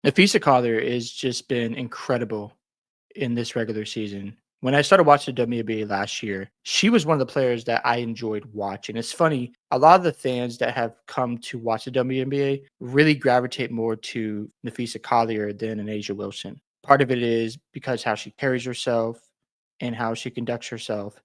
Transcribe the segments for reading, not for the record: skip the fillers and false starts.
Napheesa Collier has just been incredible in this regular season. When I started watching the WNBA last year, she was one of the players that I enjoyed watching. It's funny, a lot of the fans that have come to watch the WNBA really gravitate more to Napheesa Collier than an Asia Wilson. Part of it is because how she carries herself and how she conducts herself.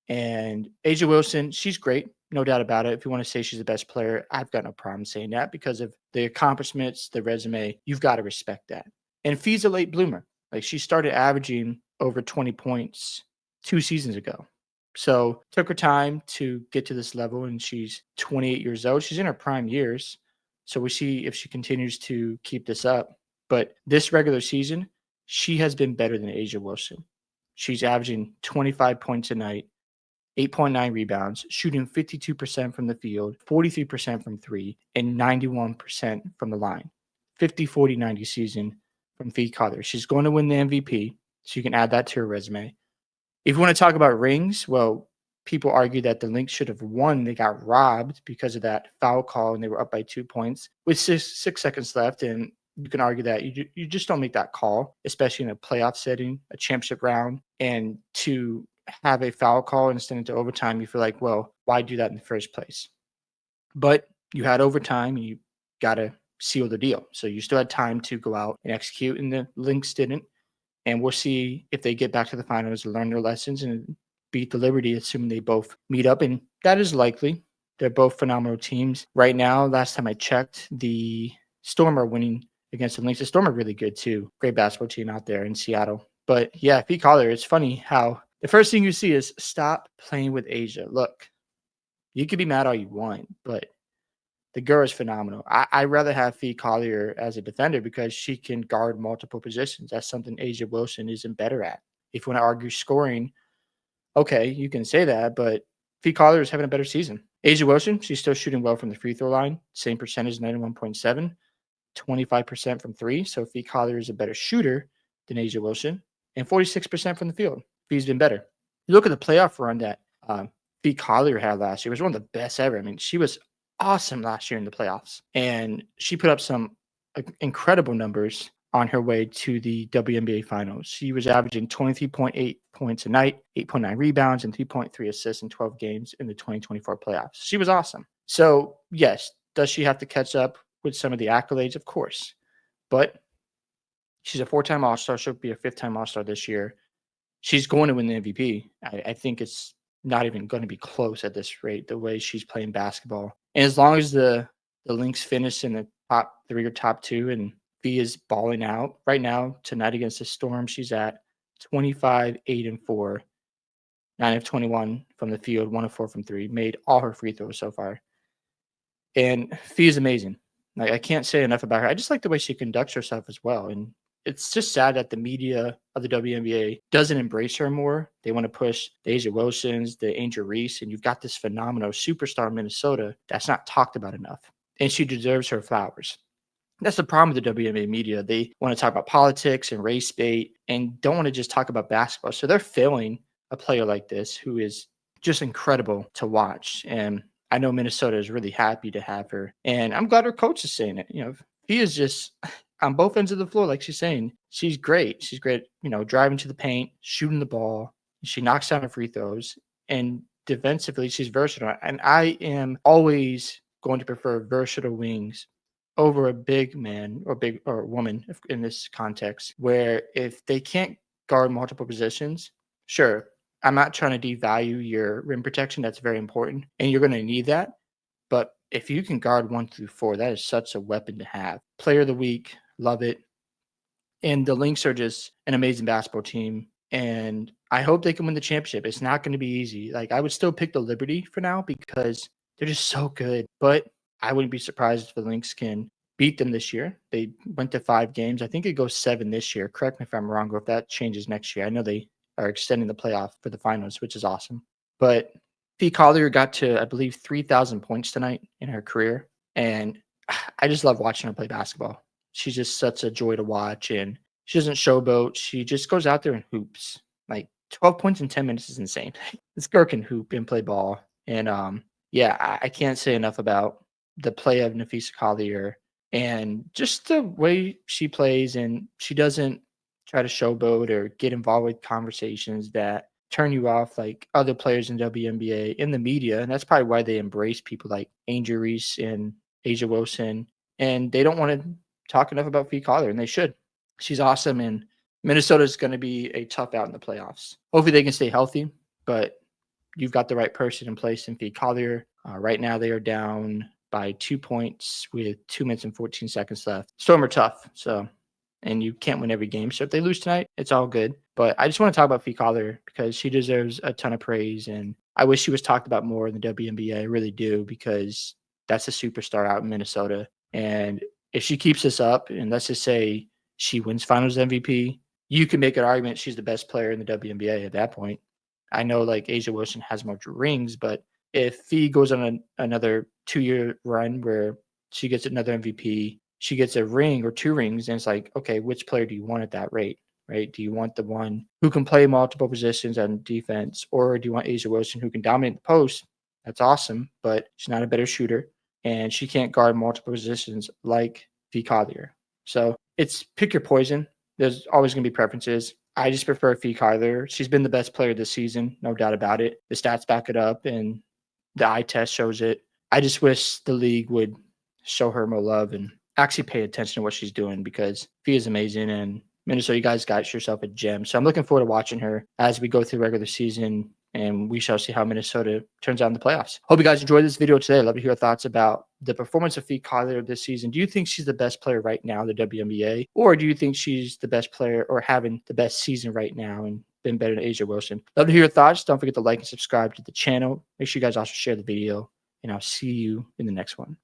And Asia Wilson, she's great, no doubt about it. If you want to say she's the best player, I've got no problem saying that because of the accomplishments, the resume. You've got to respect that. And Fee's a late bloomer. Like she started averaging over 20 points 2 seasons ago. So took her time to get to this level, and she's 28 years old. She's in her prime years. So we see if she continues to keep this up. But this regular season, she has been better than Asia Wilson. She's averaging 25 points a night, 8.9 rebounds, shooting 52% from the field, 43% from three, and 91% from the line. 50-40-90 season from Fee Collier. She's going to win the MVP, so you can add that to her resume. If you want to talk about rings, well, people argue that the Lynx should have won. They got robbed because of that foul call, and they were up by 2 points with 6 seconds left. And you can argue that you just don't make that call, especially in a playoff setting, a championship round, and to have a foul call and send it to overtime, you feel like, well, why do that in the first place? But you had overtime, and you got to seal the deal. So you still had time to go out and execute, and the Lynx didn't. And we'll see if they get back to the finals, learn their lessons, and beat the Liberty, assuming they both meet up. And that is likely. They're both phenomenal teams. Right now, last time I checked, the Storm are winning against the Lynx. The Storm are really good, too. Great basketball team out there in Seattle. But yeah, Pete Collier, it's funny how the first thing you see is stop playing with Asia. Look, you can be mad all you want, but the girl is phenomenal. I'd rather have Fee Collier as a defender because she can guard multiple positions. That's something Asia Wilson isn't better at. If you want to argue scoring, okay, you can say that, but Fee Collier is having a better season. Asia Wilson, she's still shooting well from the free throw line. Same percentage, 91.7, 25% from three. So Fee Collier is a better shooter than Asia Wilson, and 46% from the field. Fee's been better. You look at the playoff run that Fee Collier had last year. It was one of the best ever. I mean, she was awesome last year in the playoffs, and she put up some incredible numbers on her way to the WNBA finals. She was averaging 23.8 points a night, 8.9 rebounds, and 3.3 assists in 12 games in the 2024 playoffs. She was awesome. So yes, does she have to catch up with some of the accolades? Of course, but she's a 4-time All-Star. She'll be a 5th-time All-Star this year. She's going to win the MVP. I think it's not even going to be close at this rate, the way she's playing basketball. And as long as the Lynx finish in the top 3 or top 2 and Fee is balling out right now, tonight against the Storm, she's at 25, 8, and 4, 9 of 21 from the field, 1 of 4 from 3, made all her free throws so far. And Fee is amazing. Like, I can't say enough about her. I just like the way she conducts herself as well. And it's just sad that the media of the WNBA doesn't embrace her more. They want to push the Asia Wilsons, the Angel Reese, and you've got this phenomenal superstar in Minnesota that's not talked about enough. And she deserves her flowers. That's the problem with the WNBA media. They want to talk about politics and race bait and don't want to just talk about basketball. So they're failing a player like this who is just incredible to watch. And I know Minnesota is really happy to have her. And I'm glad her coach is saying it. You know, he is just on both ends of the floor, like she's saying. She's great. She's great, driving to the paint, shooting the ball. She knocks down her free throws. And defensively, she's versatile. And I am always going to prefer versatile wings over a big man or woman in this context, where if they can't guard multiple positions, sure, I'm not trying to devalue your rim protection. That's very important, and you're going to need that. But if you can guard 1 through 4, that is such a weapon to have. Player of the week, love it. And the Lynx are just an amazing basketball team, and I hope they can win the championship. It's not going to be easy. Like, I would still pick the Liberty for now because they're just so good, but I wouldn't be surprised if the Lynx can beat them this year. They went to 5 games. I think it goes 7 this year. Correct me if I'm wrong, or if that changes next year. I know they are extending the playoff for the finals, which is awesome. But Fee Collier got to, I believe, 3,000 points tonight in her career. And I just love watching her play basketball. She's just such a joy to watch. And she doesn't showboat. She just goes out there and hoops. Like 12 points in 10 minutes is insane. This girl can hoop and play ball. And yeah, I can't say enough about the play of Napheesa Collier And just the way she plays, and she doesn't try to showboat or get involved with conversations that turn you off like other players in WNBA in the media. And that's probably why they embrace people like Angel Reese and Asia Wilson. And they don't want to talk enough about Fee Collier, and they should. She's awesome. And Minnesota's going to be a tough out in the playoffs. Hopefully they can stay healthy, but you've got the right person in place in Fee Collier. Right now they are down by 2 points with 2 minutes and 14 seconds left. Storm are tough, and you can't win every game. So if they lose tonight, it's all good. But I just want to talk about Fee Collier because she deserves a ton of praise, and I wish she was talked about more in the WNBA. I really do, because that's a superstar out in Minnesota. And if she keeps this up, and let's just say she wins Finals MVP, you can make an argument she's the best player in the WNBA at that point. I know like Asia Wilson has more rings, but if Fee goes on another 2-year run where she gets another MVP, she gets a ring or 2 rings, and it's like, okay, which player do you want at that rate, right? Do you want the one who can play multiple positions on defense, or do you want Asia Wilson who can dominate the post? That's awesome, but she's not a better shooter, and she can't guard multiple positions like Fee Collier. So it's pick your poison. There's always going to be preferences. I just prefer Fee Collier. She's been the best player this season, no doubt about it. The stats back it up, and the eye test shows it. I just wish the league would show her more love and actually pay attention to what she's doing, because Fee is amazing, and Minnesota, you guys got yourself a gem. So I'm looking forward to watching her as we go through regular season, and we shall see how Minnesota turns out in the playoffs. Hope you guys enjoyed this video today. I'd love to hear your thoughts about the performance of Fee Collier this season. Do you think she's the best player right now in the WNBA, or do you think she's the best player or having the best season right now and been better than Asia Wilson? Love to hear your thoughts. Don't forget to like and subscribe to the channel. Make sure you guys also share the video, and I'll see you in the next one.